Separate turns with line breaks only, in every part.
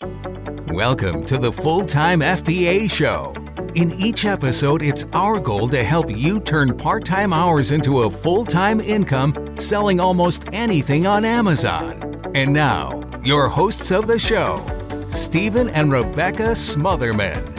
Welcome to the Full-Time FBA Show. In each episode, it's our goal to help you turn part-time hours into a full-time income selling almost anything on Amazon. And now, your hosts of the show, Stephen and Rebecca Smotherman.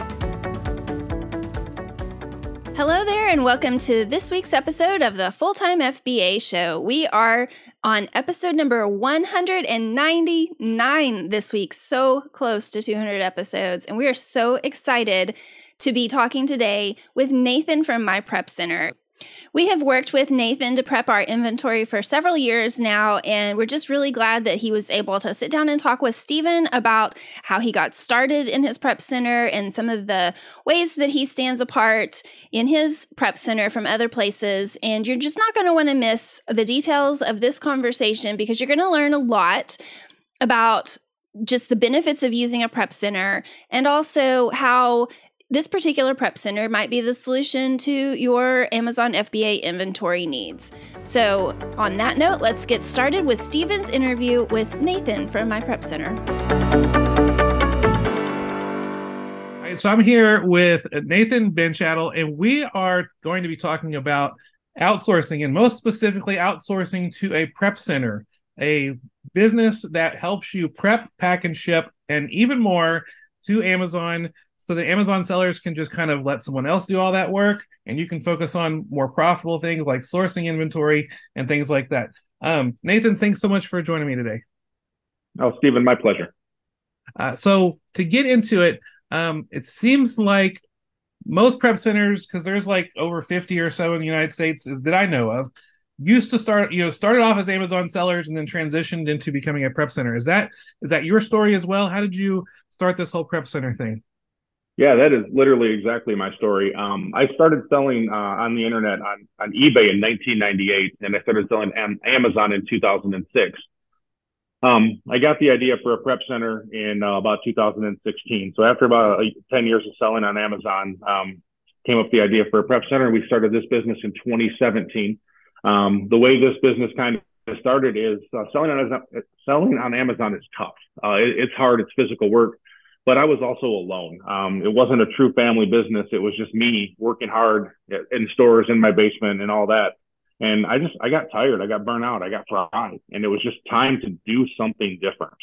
Hello there, and welcome to this week's episode of the Full-Time FBA Show. We are on episode number 199 this week, so close to 200 episodes, and we are so excited to be talking today with Nathan from My Prep Center. We have worked with Nathan to prep our inventory for several years now, and we're just really glad that he was able to sit down and talk with Stephen about how he got started in his prep center and some of the ways that he stands apart in his prep center from other places. And you're just not going to want to miss the details of this conversation because you're going to learn a lot about just the benefits of using a prep center and also how this particular prep center might be the solution to your Amazon FBA inventory needs. So on that note, let's get started with Stephen's interview with Nathan from My Prep Center.
All right, so I'm here with Nathan Bindschatel, and we are going to be talking about outsourcing, and most specifically outsourcing to a prep center, a business that helps you prep, pack, and ship, and even more to Amazon, so the Amazon sellers can just kind of let someone else do all that work, and you can focus on more profitable things like sourcing inventory and things like that. Nathan, thanks so much for joining me today.
Oh, Stephen, my pleasure.
So to get into it, it seems like most prep centers, because there's like over 50 or so in the United States that I know of, used to started off as Amazon sellers and then transitioned into becoming a prep center. Is that your story as well? How did you start this whole prep center thing?
Yeah, that is literally exactly my story. I started selling on the internet on eBay in 1998, and I started selling on Amazon in 2006. I got the idea for a prep center in about 2016. So after about 10 years of selling on Amazon, came up with the idea for a prep center. We started this business in 2017. The way this business kind of started is selling on Amazon is tough. It's hard. It's physical work. But I was also alone. It wasn't a true family business. It was just me working hard in stores in my basement and all that. And I got tired. I got burnt out. I got fried. And it was just time to do something different.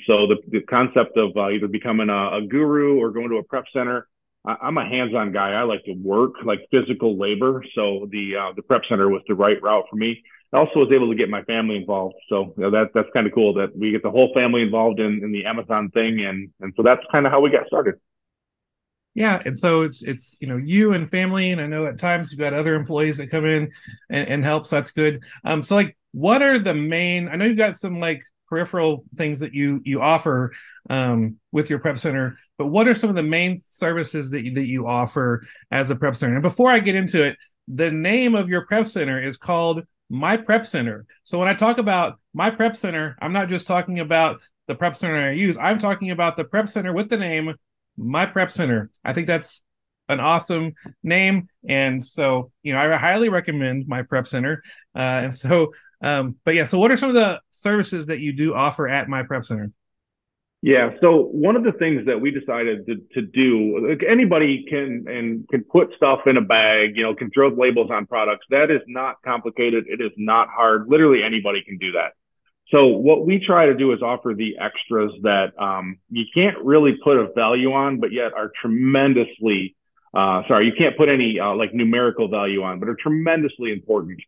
So the concept of either becoming a guru or going to a prep center, I'm a hands-on guy. I like to work, like physical labor. So the prep center was the right route for me. I also was able to get my family involved. So that's kind of cool that we get the whole family involved in the Amazon thing. And so that's kind of how we got started.
Yeah. And so it's you and family. And I know at times you've got other employees that come in and help. So that's good. So like, what are the main, I know you've got some like peripheral things that you offer with your prep center, but what are some of the main services that you offer as a prep center? And before I get into it, the name of your prep center is called My Prep Center. So when I talk about My Prep Center, I'm not just talking about the prep center I use. I'm talking about the prep center with the name My Prep Center. I think that's an awesome name. And so, I highly recommend My Prep Center. So what are some of the services that you do offer at My Prep Center?
Yeah. So one of the things that we decided to do, like anybody can put stuff in a bag, can throw labels on products. That is not complicated. It is not hard. Literally anybody can do that. So what we try to do is offer the extras that you can't really put a value on, but yet are tremendously, you can't put any like numerical value on, but are tremendously important.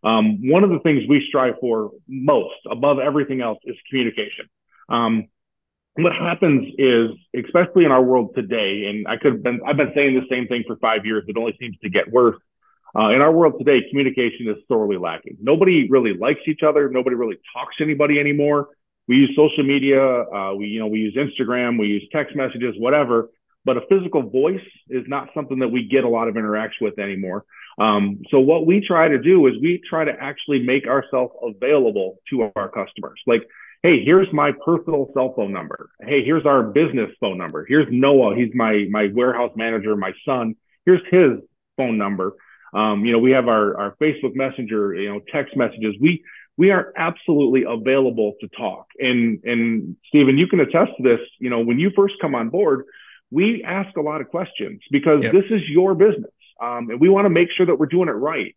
One of the things we strive for most above everything else is communication. What happens is, especially in our world today, and I've been saying the same thing for 5 years. It only seems to get worse. In our world today, communication is sorely lacking. Nobody really likes each other. Nobody really talks to anybody anymore. We use social media. We use Instagram. We use text messages, whatever. But a physical voice is not something that we get a lot of interaction with anymore. So what we try to do is we try to actually make ourselves available to our customers. Like, hey, here's my personal cell phone number. Hey, here's our business phone number. Here's Noah. He's my warehouse manager, my son. Here's his phone number. We have our Facebook Messenger, text messages. we are absolutely available to talk. And Stephen, you can attest to this. When you first come on board, we ask a lot of questions because this is your business. And we want to make sure that we're doing it right.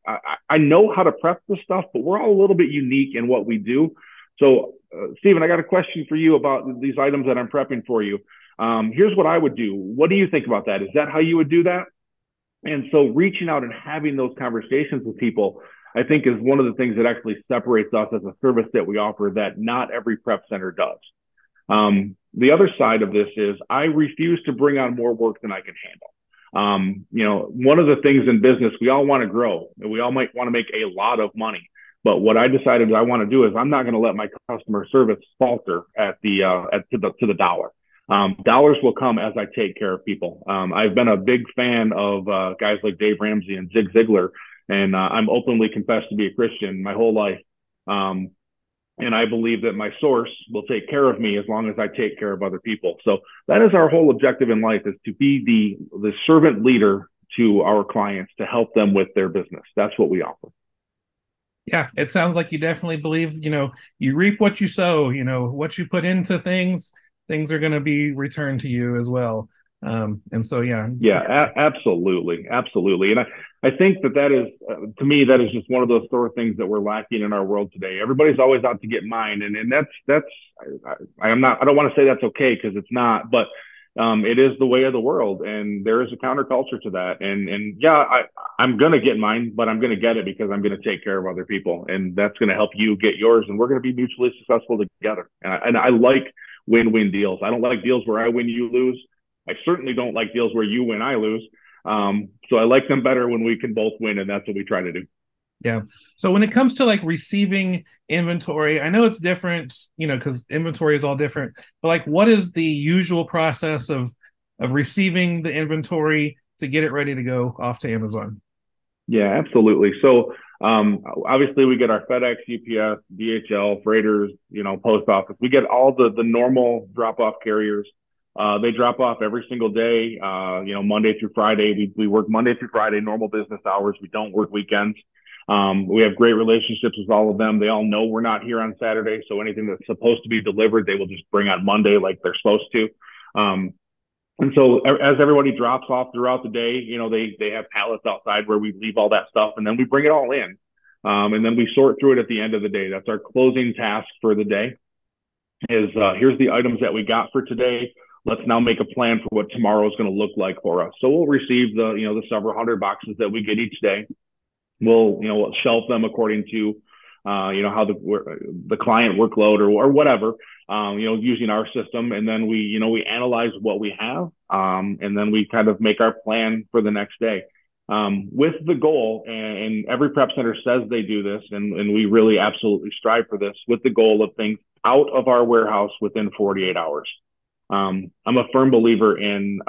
I know how to prep this stuff, but we're all a little bit unique in what we do. So, Stephen, I got a question for you about these items that I'm prepping for you. Here's what I would do. What do you think about that? Is that how you would do that? And so reaching out and having those conversations with people, I think, is one of the things that actually separates us as a service that we offer that not every prep center does. The other side of this is I refuse to bring on more work than I can handle. One of the things in business, we all want to grow and we all might want to make a lot of money. But what I decided I want to do is I'm not going to let my customer service falter to the dollar. Dollars will come as I take care of people. I've been a big fan of guys like Dave Ramsey and Zig Ziglar, and I'm openly confessed to be a Christian my whole life. And I believe that my source will take care of me as long as I take care of other people. So that is our whole objective in life, is to be the servant leader to our clients to help them with their business. That's what we offer.
Yeah, it sounds like you definitely believe, you reap what you sow, what you put into things are going to be returned to you as well. And so, absolutely. Absolutely. And I think that is, to me, that is just one of those sort of things that we're lacking in our world today. Everybody's always out to get mine. And I don't want to say that's okay, because it's not, but it is the way of the world. And there is a counterculture to that. And I'm going to get mine, but I'm going to get it because I'm going to take care of other people. And that's going to help you get yours. And we're going to be mutually successful together. And I like win-win deals. I don't like deals where I win, you lose. I certainly don't like deals where you win, I lose. So I like them better when we can both win, and that's what we try to do. Yeah. So when it comes to like receiving inventory, I know it's different, because inventory is all different, but like, what is the usual process of receiving the inventory to get it ready to go off to Amazon?
Yeah, absolutely. So obviously we get our FedEx, UPS, DHL, freighters, post office. We get all the normal drop-off carriers. They drop off every single day, Monday through Friday. We work Monday through Friday, normal business hours. We don't work weekends. We have great relationships with all of them. They all know we're not here on Saturday. So anything that's supposed to be delivered, they will just bring on Monday like they're supposed to. And so as everybody drops off throughout the day, they have pallets outside where we leave all that stuff, and then we bring it all in. And then we sort through it at the end of the day. That's our closing task for the day is, here's the items that we got for today. Let's now make a plan for what tomorrow is going to look like for us. So we'll receive the several hundred boxes that we get each day. We'll shelf them according to how the client workload or whatever, using our system. And then we analyze what we have, and then we kind of make our plan for the next day, with the goal. And every prep center says they do this, and we really absolutely strive for this, with the goal of things out of our warehouse within 48 hours. I'm a firm believer in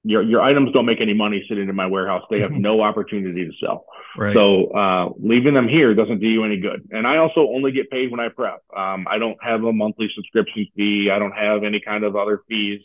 your items don't make any money sitting in my warehouse. They have no opportunity to sell. Right. So leaving them here doesn't do you any good. And I also only get paid when I prep. I don't have a monthly subscription fee. I don't have any kind of other fees.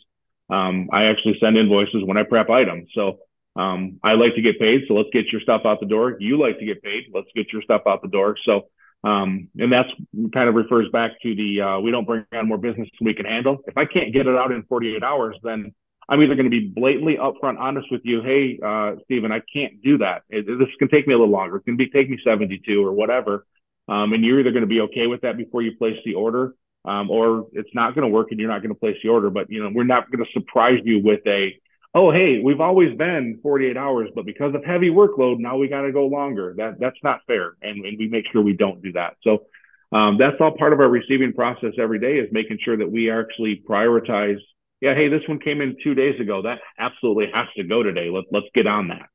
I actually send invoices when I prep items. So I like to get paid. So let's get your stuff out the door. You like to get paid. Let's get your stuff out the door. So and that's kind of refers back to we don't bring on more business than we can handle. If I can't get it out in 48 hours, then I'm either going to be blatantly upfront honest with you. Hey, Stephen, I can't do that. This can take me a little longer. It can take me 72 or whatever. And you're either going to be okay with that before you place the order, or it's not going to work and you're not going to place the order. But, we're not going to surprise you with oh, hey, we've always been 48 hours, but because of heavy workload, now we got to go longer. That's not fair. And we make sure we don't do that. So that's all part of our receiving process every day, is making sure that we actually prioritize. Yeah, hey, this one came in 2 days ago. That absolutely has to go today. Let's get on that.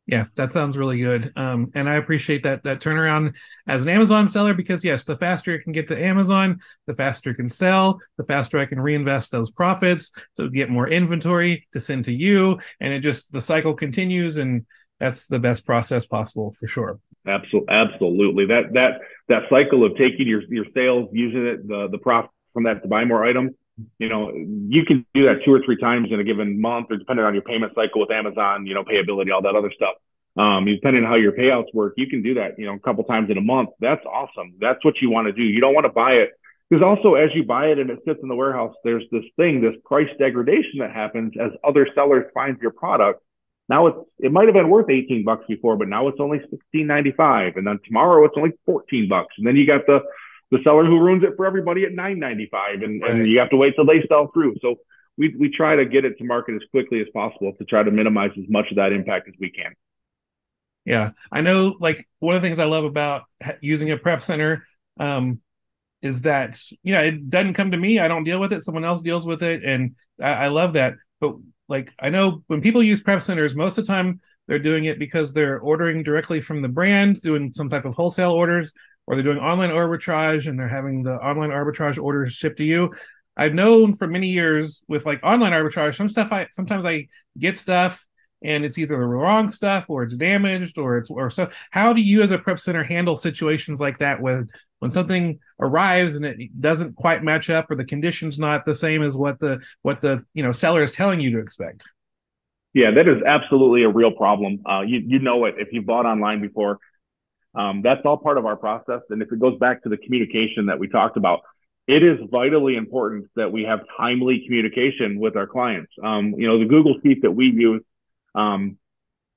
Yeah, that sounds really good. And I appreciate that turnaround as an Amazon seller, because yes, the faster it can get to Amazon, the faster it can sell, the faster I can reinvest those profits to get more inventory to send to you. And the cycle continues, and that's the best process possible for sure.
Absolutely. That cycle of taking your sales, using it, the profit from that to buy more items, you can do that 2 or 3 times in a given month, or depending on your payment cycle with Amazon, payability, all that other stuff. Depending on how your payouts work, you can do that, a couple times in a month. That's awesome. That's what you want to do. You don't want to buy it because also as you buy it and it sits in the warehouse, there's this price degradation that happens as other sellers find your product. Now it might have been worth $18 before, but now it's only $16.95, and then tomorrow it's only $14, and then you got the seller who ruins it for everybody at $9.95, and you have to wait till they sell through. So we try to get it to market as quickly as possible to try to minimize as much of that impact as we can.
Yeah, I know. Like one of the things I love about using a prep center is that it doesn't come to me. I don't deal with it. Someone else deals with it, and I love that. But like I know when people use prep centers, most of the time they're doing it because they're ordering directly from the brand, doing some type of wholesale orders, or they're doing online arbitrage and they're having the online arbitrage orders shipped to you. I've known for many years with like online arbitrage, sometimes I get stuff and it's either the wrong stuff or it's damaged or stuff. How do you as a prep center handle situations like that when something arrives and it doesn't quite match up or the condition's not the same as what the seller is telling you to expect?
Yeah, that is absolutely a real problem. You know it if you've bought online before. That's all part of our process. And if it goes back to the communication that we talked about, it is vitally important that we have timely communication with our clients. The Google Sheet that we use,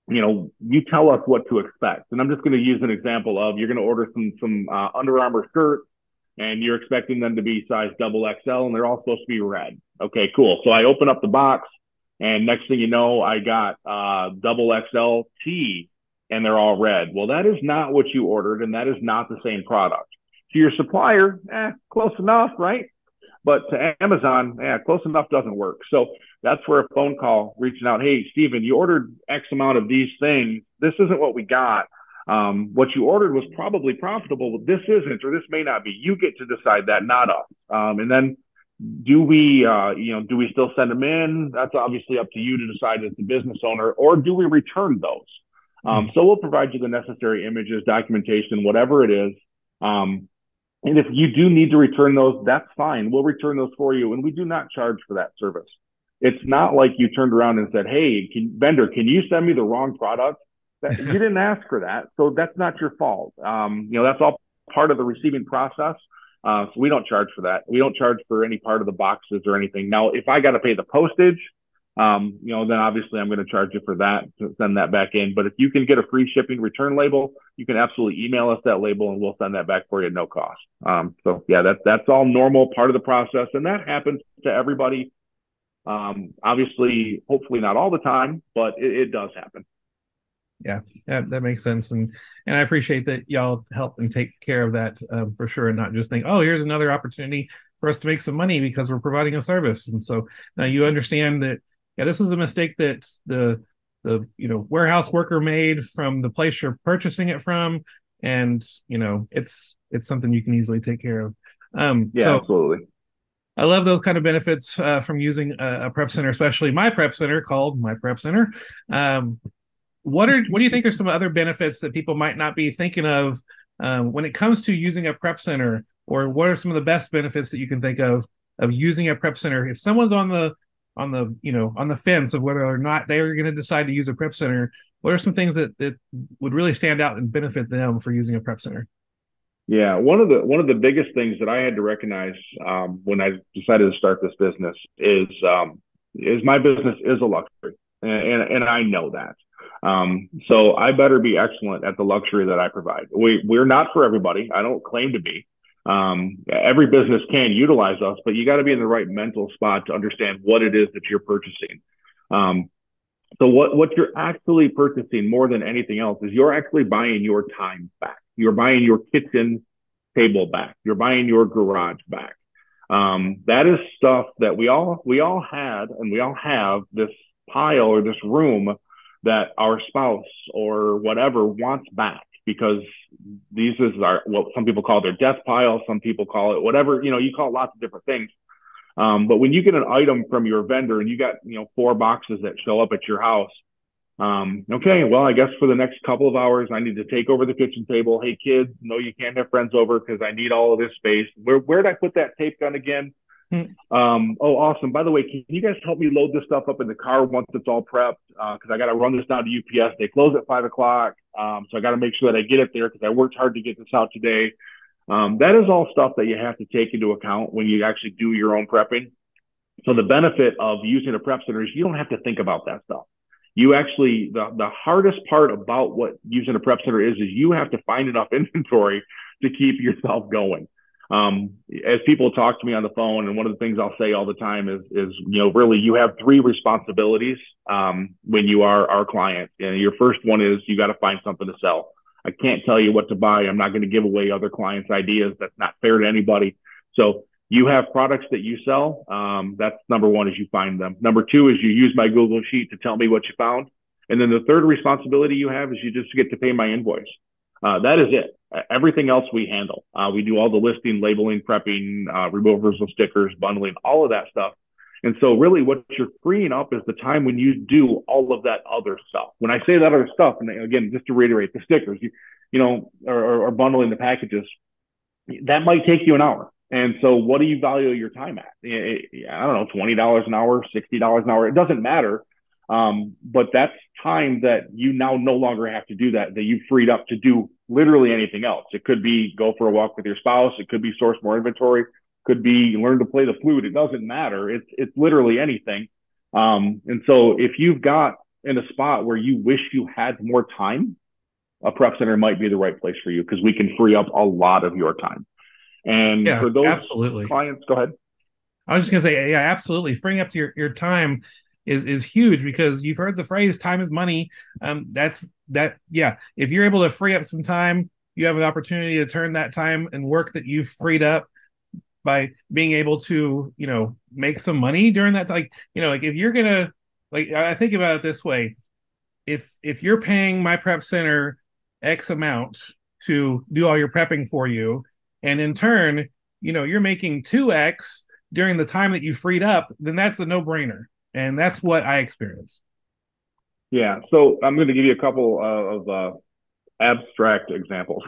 you tell us what to expect. And I'm just going to use an example of you're going to order some Under Armour shirts and you're expecting them to be size XXL and they're all supposed to be red. Okay, cool. So I open up the box and next thing you know, I got XXL T and they're all red. Well, that is not what you ordered and that is not the same product. To your supplier, close enough, right? But to Amazon, close enough doesn't work. So that's where a phone call reaching out, hey, Stephen, you ordered X amount of these things. This isn't what we got. What you ordered was probably profitable, but this isn't, or this may not be. You get to decide that, not us. And then do we still send them in? That's obviously up to you to decide as the business owner, or do we return those? So we'll provide you the necessary images, documentation, whatever it is. And if you do need to return those, that's fine. We'll return those for you. And we do not charge for that service. It's not like you turned around and said, hey, vendor, can you send me the wrong product? You didn't ask for that. So that's not your fault. That's all part of the receiving process. So we don't charge for that. We don't charge for any part of the boxes or anything. Now, if I got to pay the postage, then obviously I'm going to charge you for that to send that back in. But if you can get a free shipping return label, you can absolutely email us that label and we'll send that back for you at no cost. So yeah, that's all normal part of the process. And that happens to everybody. Obviously, hopefully not all the time, but it does happen.
Yeah, that makes sense. And I appreciate that y'all help and take care of that for sure. And not just think, oh, here's another opportunity for us to make some money because we're providing a service. And so now you understand that, yeah, this is a mistake that the warehouse worker made from the place you're purchasing it from, and it's something you can easily take care of.
Absolutely.
I love those kind of benefits from using a prep center, especially my prep center called My Prep Center. What do you think are some other benefits that people might not be thinking of when it comes to using a prep center, or what are some of the best benefits that you can think of using a prep center? If someone's on the fence of whether or not they are going to decide to use a prep center, what are some things that would really stand out and benefit them for using a prep center?
Yeah, one of the biggest things that I had to recognize when I decided to start this business is my business is a luxury, and I know that. So I better be excellent at the luxury that I provide. We're not for everybody. I don't claim to be. Every business can utilize us, but you got to be in the right mental spot to understand what it is that you're purchasing. So what you're actually purchasing more than anything else is you're actually buying your time back. You're buying your kitchen table back. You're buying your garage back. That is stuff that we all had, and we all have this pile or this room that our spouse or whatever wants back, because these is what some people call their death pile. Some people call it whatever, you call it lots of different things. But when you get an item from your vendor and you got, 4 boxes that show up at your house, okay, well, I guess for the next couple of hours, I need to take over the kitchen table. Hey, kids, no, you can't have friends over because I need all of this space. Where'd I put that tape gun again? Oh, awesome. By the way, can you guys help me load this stuff up in the car once it's all prepped? Because I got to run this down to UPS. They close at 5 o'clock. So I got to make sure that I get it there because I worked hard to get this out today. That is all stuff that you have to take into account when you actually do your own prepping. So the benefit of using a prep center is you don't have to think about that stuff. You actually, the hardest part about what using a prep center is you have to find enough inventory to keep yourself going. As people talk to me on the phone, and one of the things I'll say all the time is, really you have three responsibilities, when you are our client. And your first one is you got to find something to sell. I can't tell you what to buy. I'm not going to give away other clients' ideas. That's not fair to anybody. So you have products that you sell. That's number one, is you find them. Number two is you use my Google Sheet to tell me what you found. And then the third responsibility you have is you just get to pay my invoice. That is it. Everything else we handle. We do all the listing, labeling, prepping, removals of stickers, bundling, all of that stuff. And so really what you're freeing up is the time when you do all of that other stuff. When I say that other stuff, and again, just to reiterate, the stickers, or bundling the packages, that might take you an hour. And so what do you value your time at? I don't know, $20 an hour, $60 an hour. It doesn't matter. But that's time that you now no longer have to do that you've freed up to do literally anything else. It could be go for a walk with your spouse. It could be source more inventory. Could be learn to play the flute. It doesn't matter. It's literally anything. And so if you've got in a spot where you wish you had more time, a prep center might be the right place for you because we can free up a lot of your time. And for those clients, go ahead.
I was just going to say, yeah, absolutely. Freeing up to your time is huge because you've heard the phrase time is money. Yeah. If you're able to free up some time, you have an opportunity to turn that time and work that you've freed up by being able to, make some money during that time. Like if you're going to, I think about it this way. If you're paying my prep center X amount to do all your prepping for you, and in turn, you're making 2X during the time that you freed up, then that's a no-brainer. And that's what I experienced.
Yeah. So I'm going to give you a couple of abstract examples.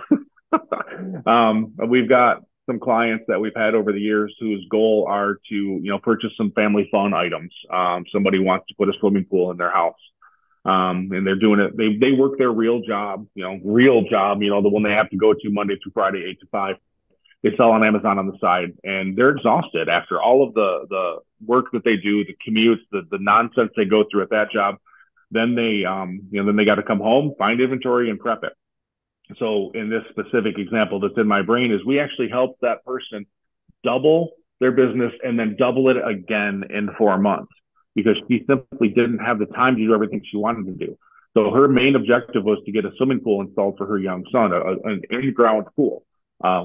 We've got some clients that we've had over the years whose goal are to, purchase some family fun items. Somebody wants to put a swimming pool in their house. And they're doing it. They work their real job, the one they have to go to Monday through Friday, 8 to 5. They sell on Amazon on the side, and they're exhausted after all of the work that they do, the commutes, the nonsense they go through at that job. Then they got to come home, find inventory, and prep it. So in this specific example that's in my brain is we actually help that person double their business and then double it again in 4 months because she simply didn't have the time to do everything she wanted to do. So her main objective was to get a swimming pool installed for her young son, an in-ground pool.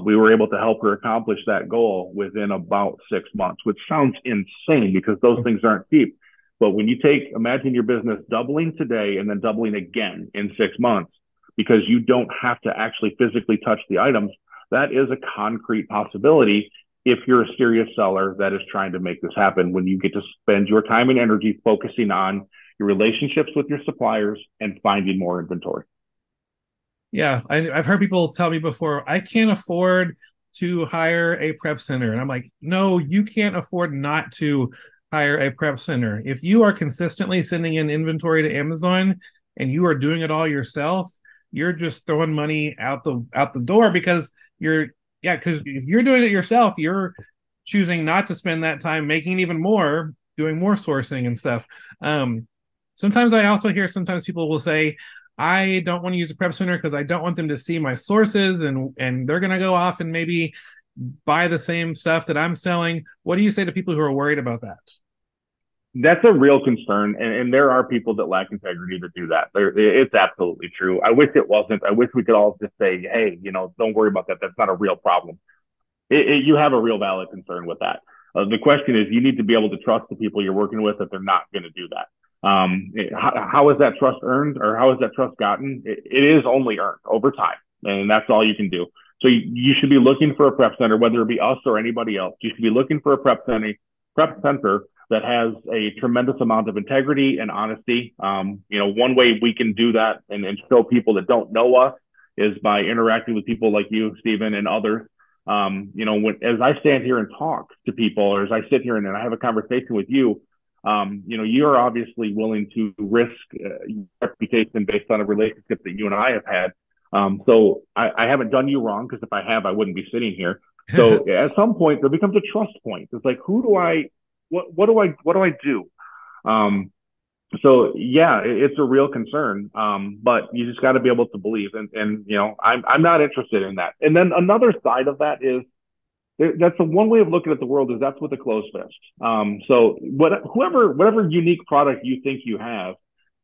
We were able to help her accomplish that goal within about 6 months, which sounds insane because those things aren't cheap. But when you imagine your business doubling today and then doubling again in 6 months, because you don't have to actually physically touch the items, that is a concrete possibility if you're a serious seller that is trying to make this happen, when you get to spend your time and energy focusing on your relationships with your suppliers and finding more inventory.
Yeah, I've heard people tell me before, I can't afford to hire a prep center. And I'm like, no, you can't afford not to hire a prep center. If you are consistently sending in inventory to Amazon and you are doing it all yourself, you're just throwing money out the door because because if you're doing it yourself, you're choosing not to spend that time making even more, doing more sourcing and stuff. Sometimes I also hear people will say, I don't want to use a prep center because I don't want them to see my sources and they're going to go off and maybe buy the same stuff that I'm selling. What do you say to people who are worried about that?
That's a real concern. And there are people that lack integrity that do that. It's absolutely true. I wish it wasn't. I wish we could all just say, hey, don't worry about that. That's not a real problem. You have a real valid concern with that. The question is, you need to be able to trust the people you're working with that they're not going to do that. How is that trust earned, or how is that trust gotten? It is only earned over time, and that's all you can do. So you should be looking for a prep center, whether it be us or anybody else. You should be looking for a prep center that has a tremendous amount of integrity and honesty. One way we can do that and show people that don't know us is by interacting with people like you, Stephen, and others As I stand here and talk to people, or as I sit here and I have a conversation with you, you're obviously willing to risk reputation based on a relationship that you and I have had. So I haven't done you wrong, because if I have, I wouldn't be sitting here. So at some point there becomes a trust point. It's like, what do I do? So yeah, it's a real concern. But you just got to be able to believe, and I'm not interested in that. And then another side of that is, that's the one way of looking at the world, is that's with a closed fist. So whatever unique product you think you have,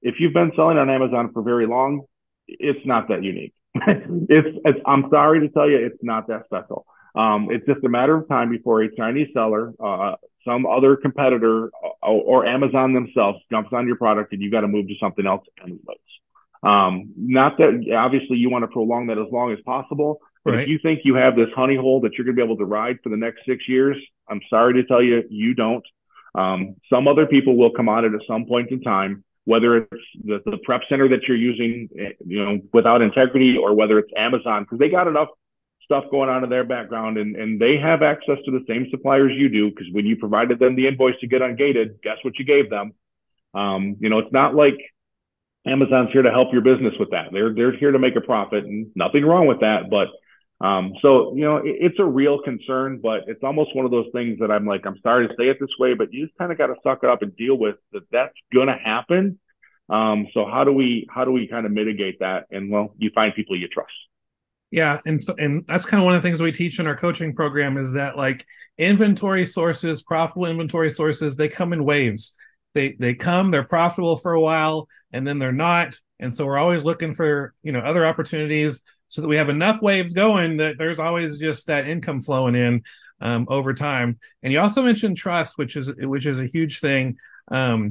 if you've been selling on Amazon for very long, it's not that unique. I'm sorry to tell you, it's not that special. It's just a matter of time before a Chinese seller, some other competitor, or Amazon themselves jumps on your product, and you got to move to something else anyways. Not that obviously you want to prolong that as long as possible, but
Right.
if you think you have this honey hole that you're going to be able to ride for the next 6 years, I'm sorry to tell you, you don't. Some other people will come on it at some point in time, whether it's the prep center that you're using, without integrity, or whether it's Amazon, because they got enough stuff going on in their background, and they have access to the same suppliers you do, because when you provided them the invoice to get ungated, guess what you gave them? It's not like Amazon's here to help your business with that. They're here to make a profit, and nothing wrong with that. But it's a real concern, but it's almost one of those things that I'm like, I'm sorry to say it this way, but you just kind of got to suck it up and deal with that. That's going to happen. So how do we kind of mitigate that? And well, you find people you trust.
Yeah, and that's kind of one of the things we teach in our coaching program, is that like inventory sources, profitable inventory sources, they come in waves. They come, they're profitable for a while, and then they're not. And so we're always looking for, other opportunities, so that we have enough waves going that there's always just that income flowing in over time. And you also mentioned trust, which is a huge thing. I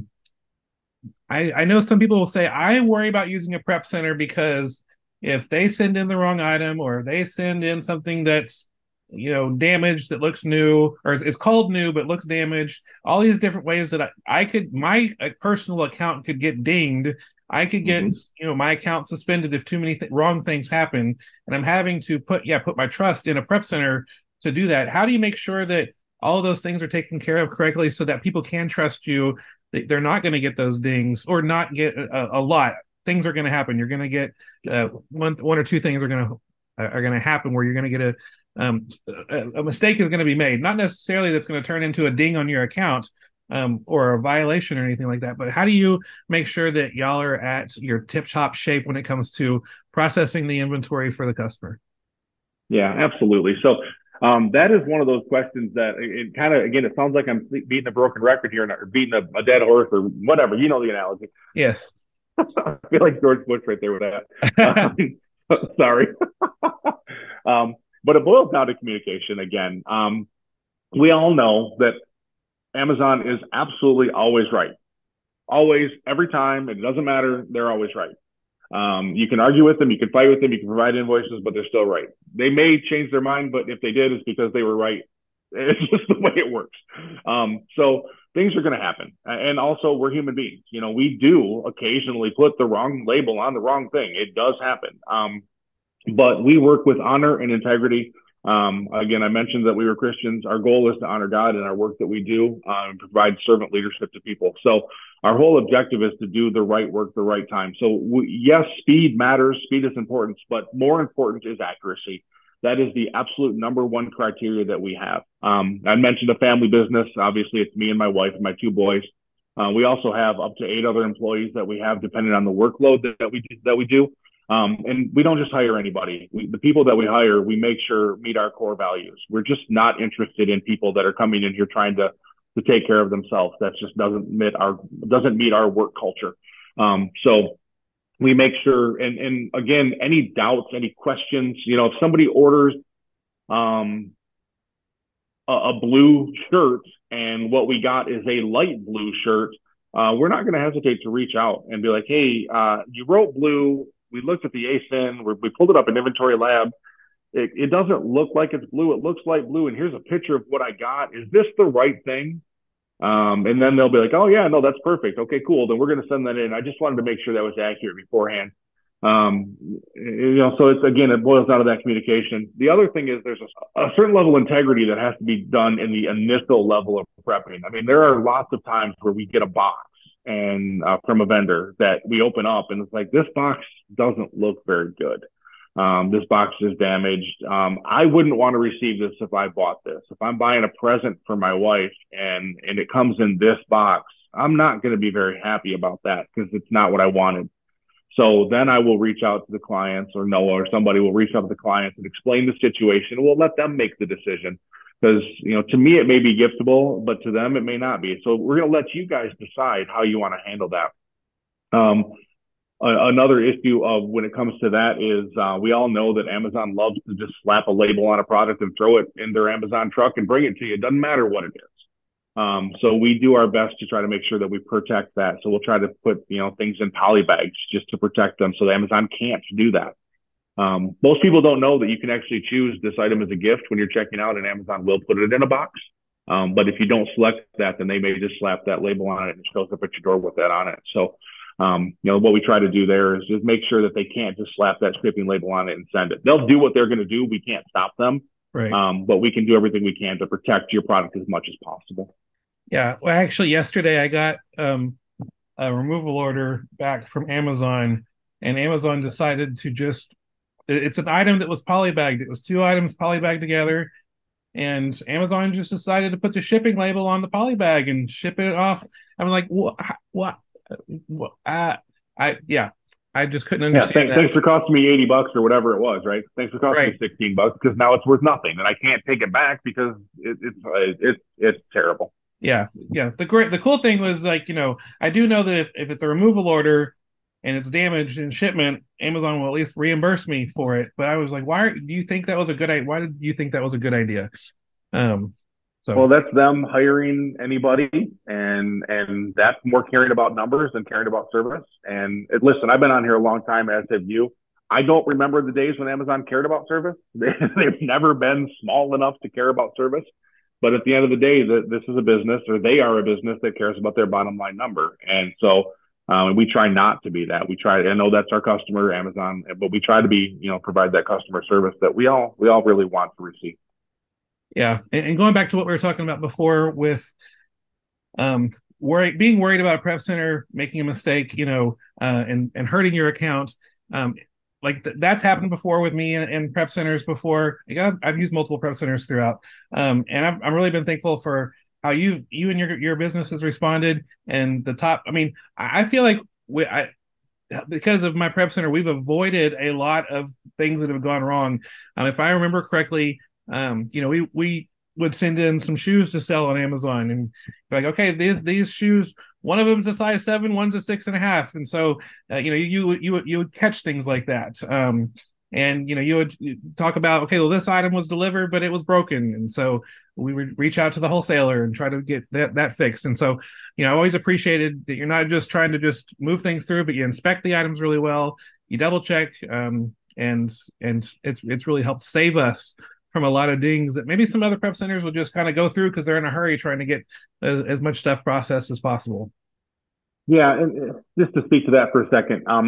know some people will say, I worry about using a prep center because if they send in the wrong item, or they send in something that's damaged, that looks new, or it's called new but looks damaged, all these different ways that my personal account could get dinged. I could get my account suspended if too many wrong things happen, and I'm having to put my trust in a prep center to do that. How do you make sure that all of those things are taken care of correctly, so that people can trust you, that they're not going to get those dings, or not get a lot? Things are going to happen. You're going to get one or two things are going to happen where you're going to get a mistake is going to be made. Not necessarily that's going to turn into a ding on your account or a violation or anything like that. But how do you make sure that y'all are at your tip-top shape when it comes to processing the inventory for the customer?
Yeah, absolutely. So that is one of those questions that it kind of, again, it sounds like I'm beating a broken record here, or beating a dead horse, or whatever. You know the analogy.
Yes.
I feel like George Bush right there with that. Sorry. But it boils down to communication again. We all know that Amazon is absolutely always right. Always, every time. It doesn't matter. They're always right. You can argue with them. You can fight with them. You can provide invoices, but they're still right. They may change their mind, but if they did, it's because they were right. It's just the way it works. So things are going to happen. And also, we're human beings. We do occasionally put the wrong label on the wrong thing. It does happen. But we work with honor and integrity. Again, I mentioned that we were Christians. Our goal is to honor God in our work that we do, and provide servant leadership to people. So our whole objective is to do the right work the right time. So yes, speed matters. Speed is important, but more important is accuracy. That is the absolute number one criteria that we have. I mentioned a family business. Obviously, it's me and my wife and my 2 boys. We also have up to 8 other employees that we have, depending on the workload that we do. And we don't just hire anybody. The people that we hire, we make sure meet our core values. We're just not interested in people that are coming in here trying to take care of themselves. That just doesn't meet our work culture. So we make sure, and again, any doubts, any questions, if somebody orders a blue shirt and what we got is a light blue shirt, we're not going to hesitate to reach out and be like, hey, you wrote blue. We looked at the ASIN. We pulled it up in Inventory Lab. It doesn't look like it's blue. It looks light blue. And here's a picture of what I got. Is this the right thing? And then they'll be like, oh, yeah, no, that's perfect. Okay, cool. Then we're going to send that in. I just wanted to make sure that was accurate beforehand. So it's, again, it boils down to that communication. The other thing is there's a certain level of integrity that has to be done in the initial level of prepping. I mean, there are lots of times where we get a box and from a vendor that we open up and it's like, this box doesn't look very good. This box is damaged. I wouldn't want to receive this if I bought this. If I'm buying a present for my wife and it comes in this box, I'm not going to be very happy about that because it's not what I wanted. So then I will reach out to the clients, or Noah or somebody will reach out to the clients and explain the situation. We'll let them make the decision because, to me, it may be giftable, but to them, it may not be. So we're going to let you guys decide how you want to handle that. Another issue of when it comes to that is we all know that Amazon loves to just slap a label on a product and throw it in their Amazon truck and bring it to you. It doesn't matter what it is. So we do our best to try to make sure that we protect that. So we'll try to put, things in poly bags just to protect them so that Amazon can't do that. Most people don't know that you can actually choose this item as a gift when you're checking out, and Amazon will put it in a box. But if you don't select that, then they may just slap that label on it and it shows up at your door with that on it. So, what we try to do there is just make sure that they can't just slap that shipping label on it and send it. They'll do what they're going to do. We can't stop them.
Right.
But we can do everything we can to protect your product as much as possible.
Yeah. Well, actually, yesterday I got a removal order back from Amazon, and Amazon decided to it's an item that was polybagged. It was 2 items polybagged together, and Amazon just decided to put the shipping label on the polybag and ship it off. I'm like, what? I just couldn't understand.
Thanks for costing me $80 or whatever it was, right? Thanks for costing me $16 because now it's worth nothing, and I can't take it back because it's terrible.
Yeah. The cool thing was, like, I do know that if it's a removal order and it's damaged in shipment, Amazon will at least reimburse me for it. But I was like, why do you think that was a good idea? Why did you think that was a good idea?
Well, that's them hiring anybody, and that's more caring about numbers than caring about service. And listen, I've been on here a long time, as have you. I don't remember the days when Amazon cared about service. They've never been small enough to care about service. But at the end of the day, this is a business, or they are a business that cares about their bottom line number. And so we try not to be that. I know that's our customer, Amazon, but we try to be, provide that customer service that we all really want to receive.
Yeah. And going back to what we were talking about before with being worried about a prep center making a mistake, and hurting your account. That's happened before with me and prep centers before. I've used multiple prep centers throughout. And I've really been thankful for how you and your business has responded. And I feel like because of my prep center, we've avoided a lot of things that have gone wrong. If I remember correctly, we would send in some shoes to sell on Amazon, and like, okay, these shoes, one of them's a size 7, one's a 6.5, and so you would catch things like that, and you would talk about, okay, well, this item was delivered but it was broken, and so we would reach out to the wholesaler and try to get that fixed. And so I always appreciated that you're not just trying to just move things through, but you inspect the items really well, you double check, and it's really helped save us from a lot of dings that maybe some other prep centers will just kind of go through because they're in a hurry trying to get as much stuff processed as possible.
Yeah, and just to speak to that for a second, I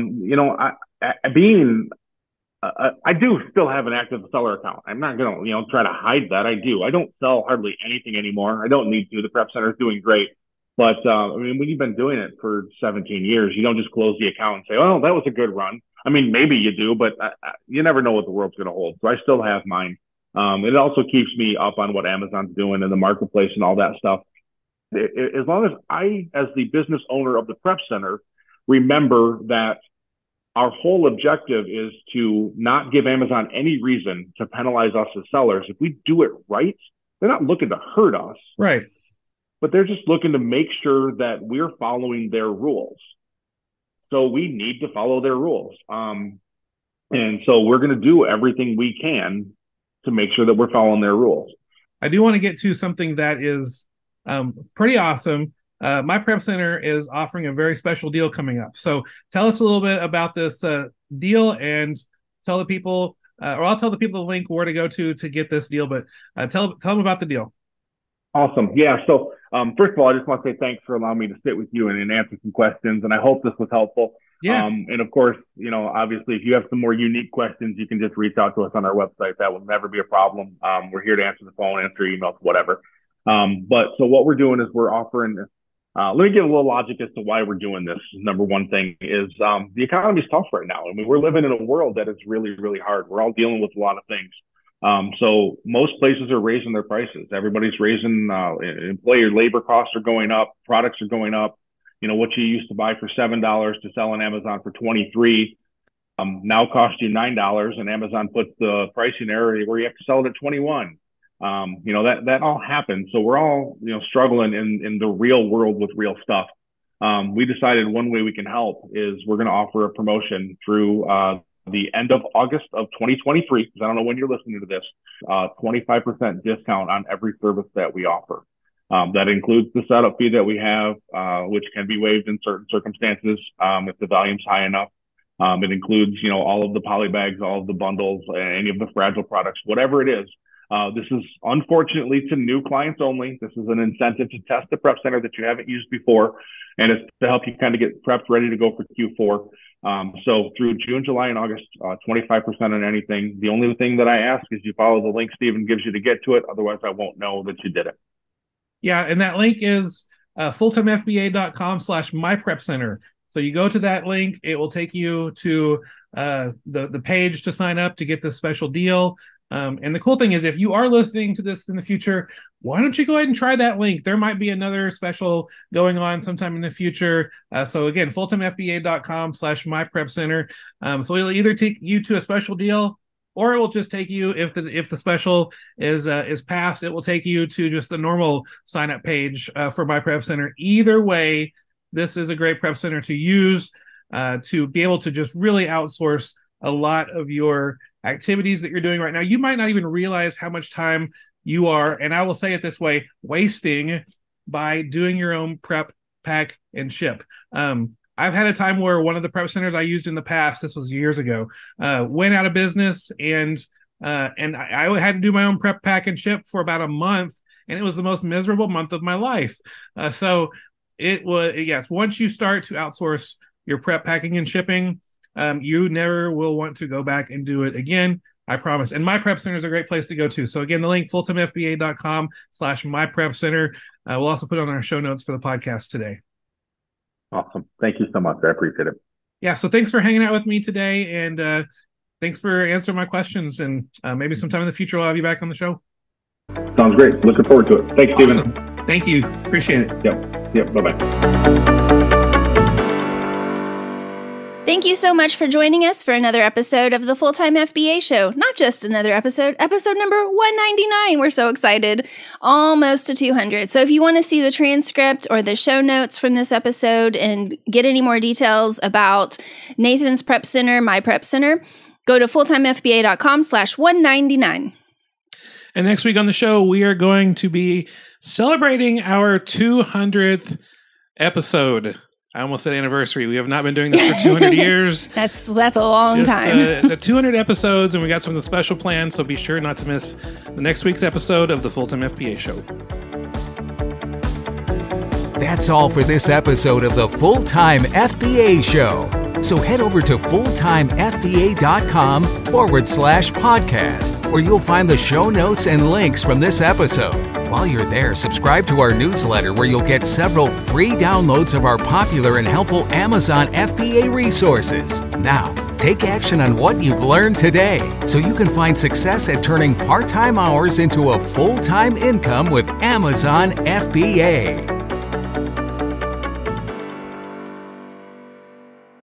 do still have an active seller account. I'm not going to, try to hide that. I do. I don't sell hardly anything anymore. I don't need to. The prep center is doing great. But, when you've been doing it for 17 years, you don't just close the account and say, oh, that was a good run. I mean, maybe you do, but you never know what the world's going to hold. So I still have mine. It also keeps me up on what Amazon's doing in the marketplace and all that stuff. As long as I, as the business owner of the prep center, remember that our whole objective is to not give Amazon any reason to penalize us as sellers. If we do it right, they're not looking to hurt us.
Right.
But they're just looking to make sure that we're following their rules. So we need to follow their rules. And so we're going to do everything we can to make sure that we're following their rules.
I do want to get to something that is pretty awesome. My prep center is offering a very special deal coming up. So tell us a little bit about this deal, and tell the people, or I'll tell the people the link where to go to get this deal. But tell them about the deal.
Awesome. Yeah. So first of all, I just want to say thanks for allowing me to sit with you and answer some questions. And I hope this was helpful.
Yeah.
And of course, obviously, if you have some more unique questions, you can just reach out to us on our website. That will never be a problem. We're here to answer the phone, answer emails, whatever. But so what we're doing is we're offering, let me give a little logic as to why we're doing this. Number one thing is the economy is tough right now. I mean, we're living in a world that is really, really hard. We're all dealing with a lot of things. So most places are raising their prices. Everybody's raising, employer labor costs are going up, products are going up. What you used to buy for $7 to sell on Amazon for $23 now costs you $9, and Amazon puts the pricing area where you have to sell it at $21. That all happens. So we're all, struggling in the real world with real stuff. We decided one way we can help is we're going to offer a promotion through the end of August of 2023, because I don't know when you're listening to this, 25% discount on every service that we offer. That includes the setup fee that we have, which can be waived in certain circumstances if the volume's high enough. It includes, all of the poly bags, all of the bundles, any of the fragile products, whatever it is. This is unfortunately to new clients only. This is an incentive to test the prep center that you haven't used before, and it's to help you kind of get prepped ready to go for Q4. So through June, July, and August, 25% on anything. The only thing that I ask is you follow the link Steven gives you to get to it. Otherwise, I won't know that you did it.
Yeah, and that link is fulltimefba.com/myprepcenter. So you go to that link, it will take you to the page to sign up to get the special deal. And the cool thing is, if you are listening to this in the future, why don't you go ahead and try that link? There might be another special going on sometime in the future. So again, fulltimefba.com/myprepcenter. So it'll either take you to a special deal, or it will just take you, if the special is passed, it will take you to just the normal sign up page for My Prep Center. Either way, this is a great prep center to use to be able to just really outsource a lot of your activities that you're doing right now. You might not even realize how much time you are, and I will say it this way, wasting by doing your own prep, pack, and ship. I've had a time where one of the prep centers I used in the past, this was years ago, went out of business, and I had to do my own prep, pack, and ship for about a month, and it was the most miserable month of my life. So it was, yes, once you start to outsource your prep, packing, and shipping, you never will want to go back and do it again. I promise. And My Prep Center is a great place to go to. So again, the link, fulltimefba.com/myprepcenter. We'll also put it on our show notes for the podcast today.
Awesome. Thank you so much. I appreciate it.
Yeah. So thanks for hanging out with me today. And thanks for answering my questions. And maybe sometime in the future, I'll have you back on the show.
Sounds great. Looking forward to it. Thanks,
Awesome.
Steven.
Thank you. Appreciate it.
Yep. Bye-bye.
Thank you so much for joining us for another episode of the Full-Time FBA Show. Not just another episode number 199. We're so excited. Almost to 200. So if you want to see the transcript or the show notes from this episode and get any more details about Nathan's Prep Center, My Prep Center, go to fulltimefba.com/199.
And next week on the show, we are going to be celebrating our 200th episode. I almost said anniversary. We have not been doing this for 200 years.
That's a long time.
The 200 episodes, and we got some of the special plans, so be sure not to miss the next week's episode of the Full-Time FBA Show.
That's all for this episode of the Full-Time FBA Show. So head over to fulltimefba.com/podcast, where you'll find the show notes and links from this episode. While you're there, subscribe to our newsletter, where you'll get several free downloads of our popular and helpful Amazon FBA resources. Now, take action on what you've learned today, so you can find success at turning part-time hours into a full-time income with Amazon FBA.